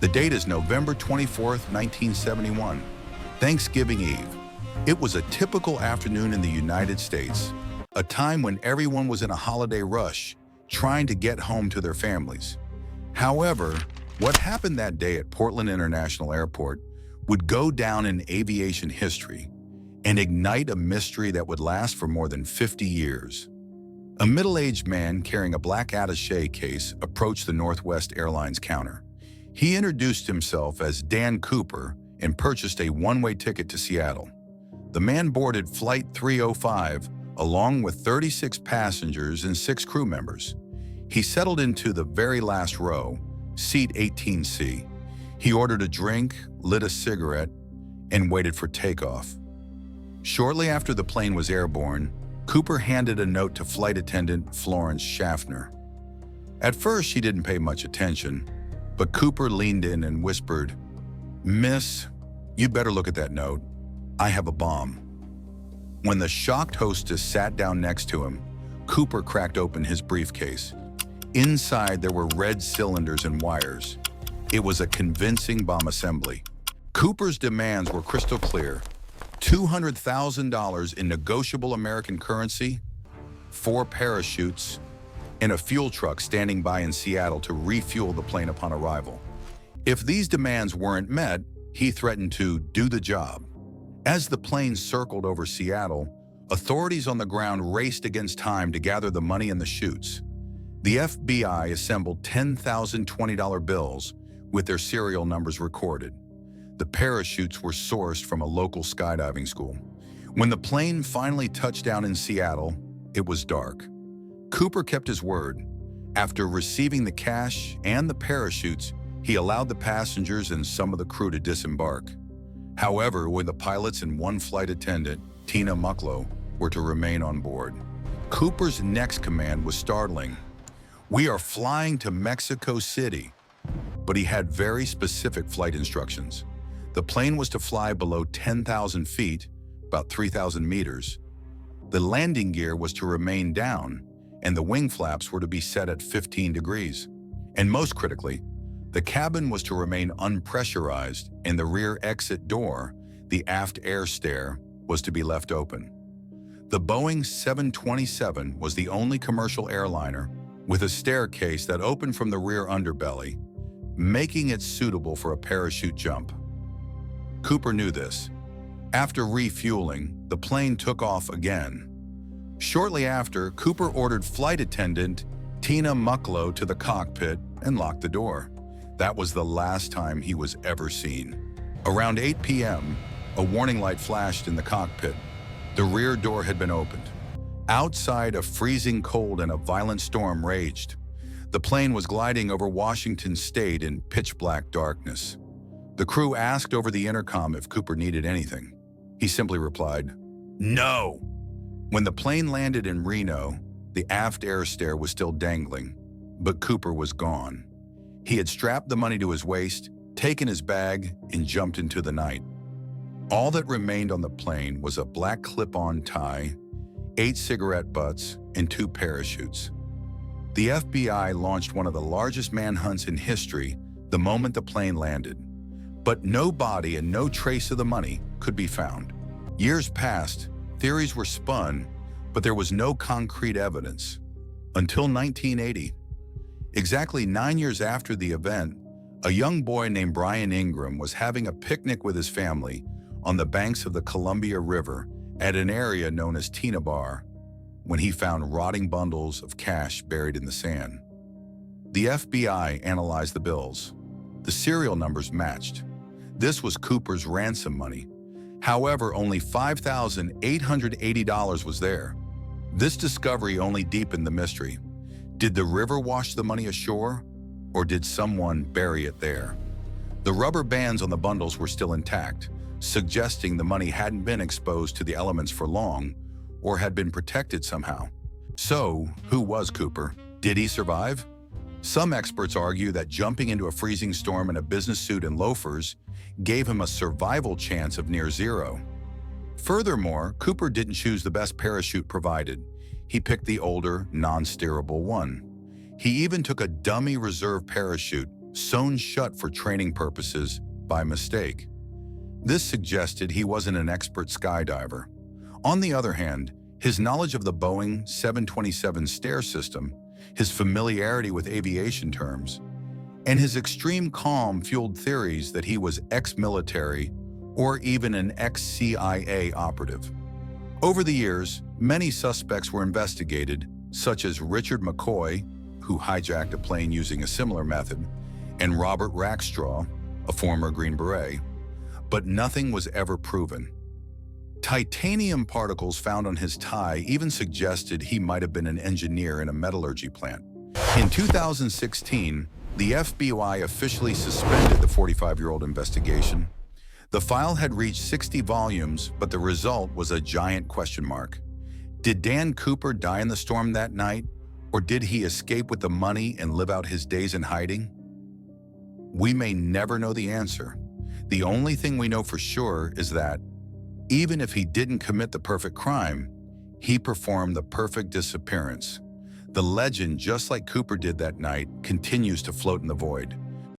The date is November 24th, 1971, Thanksgiving Eve. It was a typical afternoon in the United States, a time when everyone was in a holiday rush, trying to get home to their families. However, what happened that day at Portland International Airport would go down in aviation history and ignite a mystery that would last for more than 50 years. A middle-aged man carrying a black attaché case approached the Northwest Airlines counter. He introduced himself as Dan Cooper and purchased a one-way ticket to Seattle. The man boarded Flight 305 along with 36 passengers and 6 crew members. He settled into the very last row, seat 18C. He ordered a drink, lit a cigarette, and waited for takeoff. Shortly after the plane was airborne, Cooper handed a note to flight attendant Florence Schaffner. At first, she didn't pay much attention, but Cooper leaned in and whispered, "Miss, you better look at that note. I have a bomb." When the shocked hostess sat down next to him, Cooper cracked open his briefcase. Inside, there were red cylinders and wires. It was a convincing bomb assembly. Cooper's demands were crystal clear: $200,000 in negotiable American currency, 4 parachutes, and a fuel truck standing by in Seattle to refuel the plane upon arrival. If these demands weren't met, he threatened to do the job. As the plane circled over Seattle, authorities on the ground raced against time to gather the money in the chutes. The FBI assembled 10,000 $20 bills with their serial numbers recorded. The parachutes were sourced from a local skydiving school. When the plane finally touched down in Seattle, it was dark. Cooper kept his word. After receiving the cash and the parachutes, he allowed the passengers and some of the crew to disembark. However, when the pilots and one flight attendant, Tina Mucklow, were to remain on board, Cooper's next command was startling. "We are flying to Mexico City." But he had very specific flight instructions. The plane was to fly below 10,000 feet, about 3,000 meters. The landing gear was to remain down, and the wing flaps were to be set at 15 degrees. And most critically, the cabin was to remain unpressurized, and the rear exit door, the aft air stair, was to be left open. The Boeing 727 was the only commercial airliner with a staircase that opened from the rear underbelly, making it suitable for a parachute jump. Cooper knew this. After refueling, the plane took off again. Shortly after, Cooper ordered flight attendant Tina Mucklow to the cockpit and locked the door. That was the last time he was ever seen. Around 8 p.m., a warning light flashed in the cockpit. The rear door had been opened. Outside, a freezing cold and a violent storm raged. The plane was gliding over Washington State in pitch-black darkness. The crew asked over the intercom if Cooper needed anything. He simply replied, "No." When the plane landed in Reno, the aft air stair was still dangling, but Cooper was gone. He had strapped the money to his waist, taken his bag, and jumped into the night. All that remained on the plane was a black clip-on tie, 8 cigarette butts, and 2 parachutes. The FBI launched one of the largest manhunts in history the moment the plane landed. But no body and no trace of the money could be found. Years passed, theories were spun, but there was no concrete evidence. Until 1980. Exactly 9 years after the event, a young boy named Brian Ingram was having a picnic with his family on the banks of the Columbia River at an area known as Tina Bar, when he found rotting bundles of cash buried in the sand. The FBI analyzed the bills. The serial numbers matched. This was Cooper's ransom money. However, only $5,880 was there. This discovery only deepened the mystery. Did the river wash the money ashore, or did someone bury it there? The rubber bands on the bundles were still intact, suggesting the money hadn't been exposed to the elements for long or had been protected somehow. So, who was Cooper? Did he survive? Some experts argue that jumping into a freezing storm in a business suit and loafers gave him a survival chance of near zero. Furthermore, Cooper didn't choose the best parachute provided. He picked the older, non-steerable one. He even took a dummy reserve parachute sewn shut for training purposes by mistake. This suggested he wasn't an expert skydiver. On the other hand, his knowledge of the Boeing 727 stair system, his familiarity with aviation terms, and his extreme calm fueled theories that he was ex-military or even an ex-CIA operative. Over the years, many suspects were investigated, such as Richard McCoy, who hijacked a plane using a similar method, and Robert Rackstraw, a former Green Beret, but nothing was ever proven. Titanium particles found on his tie even suggested he might have been an engineer in a metallurgy plant. In 2016, the FBI officially suspended the 45-year-old investigation. The file had reached 60 volumes, but the result was a giant question mark. Did Dan Cooper die in the storm that night, or did he escape with the money and live out his days in hiding? We may never know the answer. The only thing we know for sure is that, even if he didn't commit the perfect crime, he performed the perfect disappearance. The legend, just like Cooper did that night, continues to float in the void.